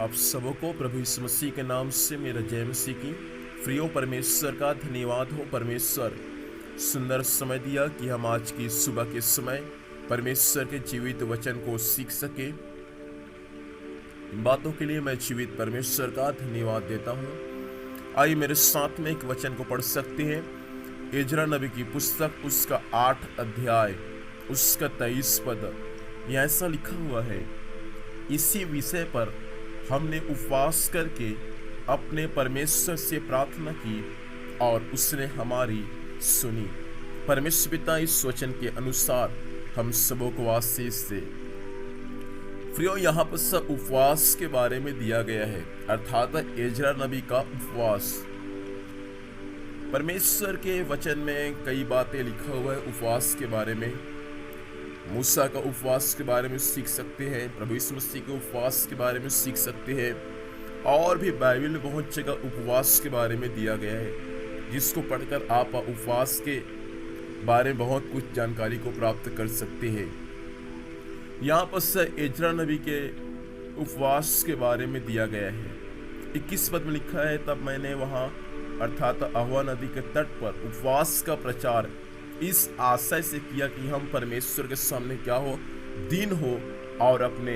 आप सबको प्रभु यीशु मसीह के नाम से मेरा जय मसीह की। प्रियो परमेश्वर का धन्यवाद हो। परमेश्वर सुंदर समय दिया कि हम आज की सुबह के समय परमेश्वर के जीवित वचन को सीख सके। इन बातों के लिए मैं जीवित परमेश्वर का धन्यवाद देता हूँ। आइए मेरे साथ में एक वचन को पढ़ सकते हैं। एजरा नबी की पुस्तक उसका 8 अध्याय उसका 23 पद। यहाँ ऐसा लिखा हुआ है, इसी विषय पर हमने उपवास करके अपने परमेश्वर से प्रार्थना की और उसने हमारी सुनी। परमेश्वर पिता इस वचन के अनुसार हम सबों को आशीष दे। प्रियो, यहाँ पर सब उपवास के बारे में दिया गया है, अर्थात एजरा नबी का उपवास। परमेश्वर के वचन में कई बातें लिखा हुआ है उपवास के बारे में। मूसा का उपवास के बारे में सीख सकते हैं, प्रभु यीशु मसीह के उपवास के बारे में सीख सकते हैं, और भी बाइबल में बहुत जगह उपवास के बारे में दिया गया है, जिसको पढ़कर आप उपवास के बारे में बहुत कुछ जानकारी को प्राप्त कर सकते हैं। यहाँ पर एजरा नबी के उपवास के बारे में दिया गया है। 21 पद में लिखा है, तब मैंने वहाँ अर्थात अहवा नदी के तट पर उपवास का प्रचार इस आशय से किया कि हम परमेश्वर के सामने क्या हो, दीन हो और अपने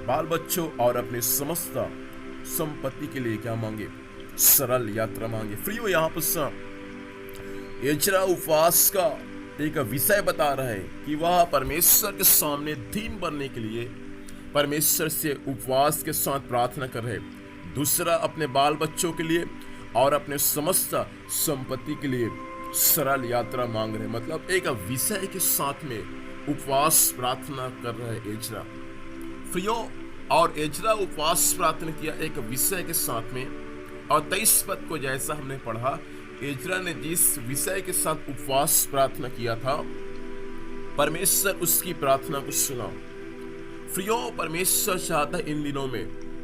बाल बच्चों और अपने समस्त संपत्ति के लिए क्या मांगे, सरल यात्रा मांगे। प्रियो, यहाँ पर एजरा उपवास का एक विषय बता रहा है कि वह परमेश्वर के सामने दीन बनने के लिए परमेश्वर से उपवास के साथ प्रार्थना कर रहे। दूसरा, अपने बाल बच्चों के लिए और अपने समस्त संपत्ति के लिए सरल यात्रा मांग रहे। मतलब एक विषय के साथ में उपवास प्रार्थना कर रहे एजरा। प्रियो, और एजरा उपवास प्रार्थना किया एक विषय के साथ में। और 23 पद को जैसा हमने पढ़ा, एजरा ने जिस विषय के साथ उपवास प्रार्थना किया था, परमेश्वर उसकी प्रार्थना को सुना। प्रियो, परमेश्वर चाहता है इन दिनों में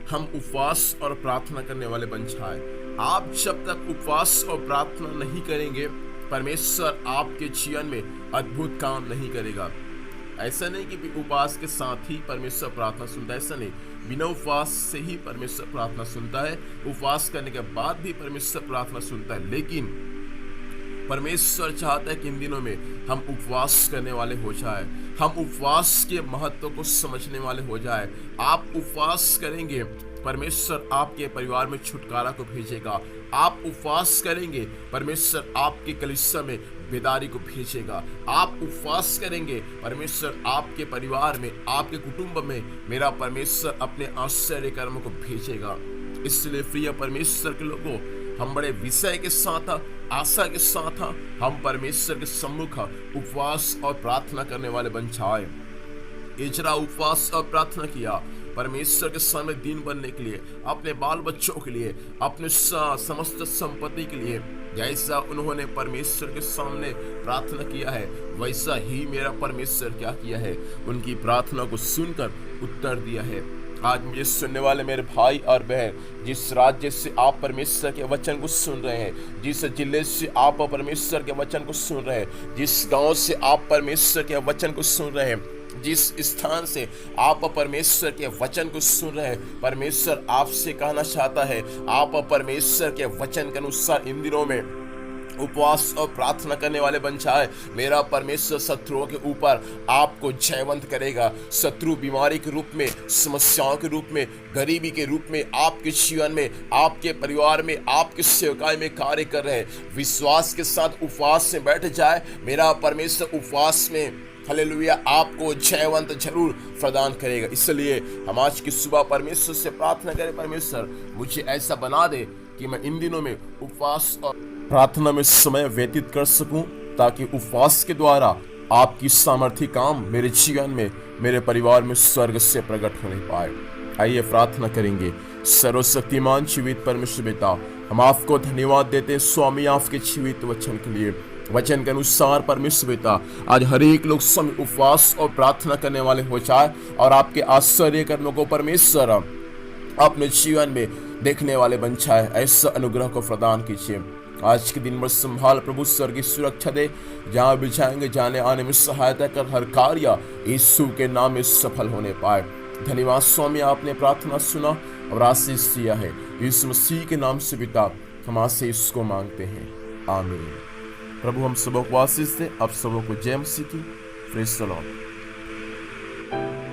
हम उपवास और प्रार्थना करने वाले बन जाए। आप जब तक उपवास और प्रार्थना नहीं करेंगे, परमेश्वर आपके जीवन में अद्भुत काम नहीं करेगा। ऐसा नहीं कि उपवास के साथ ही परमेश्वर प्रार्थना सुनता है, ऐसा नहीं। बिना उपवास से ही परमेश्वर प्रार्थना सुनता है, उपवास करने के बाद भी परमेश्वर प्रार्थना सुनता है। लेकिन परमेश्वर चाहता है कि इन दिनों में हम उपवास करने वाले हो जाए, हम उपवास के महत्व को समझने वाले हो जाए। आप उपवास करेंगे, परमेश्वर आपके परिवार में छुटकारा को भेजेगा। आप उपवास करेंगे, परमेश्वर आपके कलीसिया में बेदारी को भेजेगा। आप उपवास करेंगे, परमेश्वर आपके परिवार में, आपके कुटुंब में मेरा परमेश्वर अपने आश्चर्य कर्मों को भेजेगा। इसलिए प्रिय परमेश्वर के लोगों, हम बड़े विषय के साथ, आशा के साथ हम परमेश्वर के सम्मुख उपवास और प्रार्थना करने वाले बन जाए। एजरा उपवास और प्रार्थना किया परमेश्वर के सामने दीन बनने के लिए, अपने बाल बच्चों के लिए, अपने समस्त संपत्ति के लिए। जैसा उन्होंने परमेश्वर के सामने प्रार्थना किया है, वैसा ही मेरा परमेश्वर क्या किया है, उनकी प्रार्थना को सुनकर उत्तर दिया है। आज मुझे सुनने वाले मेरे भाई और बहन, जिस राज्य से आप परमेश्वर के वचन को सुन रहे हैं, जिस जिले से आप परमेश्वर के वचन को सुन रहे हैं, जिस गांव से आप परमेश्वर के वचन को सुन रहे हैं, जिस स्थान से आप परमेश्वर के वचन को सुन रहे हैं, परमेश्वर आपसे कहना चाहता है, आप परमेश्वर के वचन के अनुसार इन दिनों में उपवास और प्रार्थना करने वाले बन जाए। मेरा परमेश्वर शत्रुओं के ऊपर आपको जयवंत करेगा। शत्रु बीमारी के रूप में, समस्याओं के रूप में, गरीबी के रूप में आपके जीवन में, आपके परिवार में, आपके सेवकाई में कार्य कर रहे हैं। विश्वास के साथ उपवास में बैठ जाए, मेरा परमेश्वर उपवास में हालेलुया आपको जयवंत जरूर प्रदान करेगा। इसलिए हम आज की सुबह परमेश्वर से प्रार्थना करें, परमेश्वर मुझे ऐसा बना दे कि मैं इन दिनों में उपवास और प्रार्थना में समय व्यतीत कर सकूं, ताकि उपवास के द्वारा आपकी सामर्थ्य काम मेरे जीवन में, मेरे परिवार में स्वर्ग से प्रकट होने पाए। आइए प्रार्थना करेंगे। सर्वशक्तिमान जीवित परमेश्वर पिता, हम आपको धन्यवाद देते हैं स्वामी, आपके जीवित वचन के लिए। वचन के अनुसार परमेश्वर पिता, आज हर एक लोग समय उपवास और प्रार्थना करने वाले हो जाए और आपके आश्चर्य कर्मों को परमेश्वर अपने जीवन में देखने वाले बन जाए। ऐसा अनुग्रह को प्रदान कीजिए। आज के दिन में संभाल प्रभु, स्वर्ग की सुरक्षा दे, जहाँ भी जाएंगे जाने आने में सहायता कर, हर कार्य यीशु के नाम में सफल होने पाए। धन्यवाद स्वामी, आपने प्रार्थना सुना और आशीष दिया है। यीशु मसीह के नाम से पिता हम आशीष को मांगते हैं, आमीन। प्रभु हम सबों को आशीष दे। आप सबों को जय मसीह की। Praise the Lord.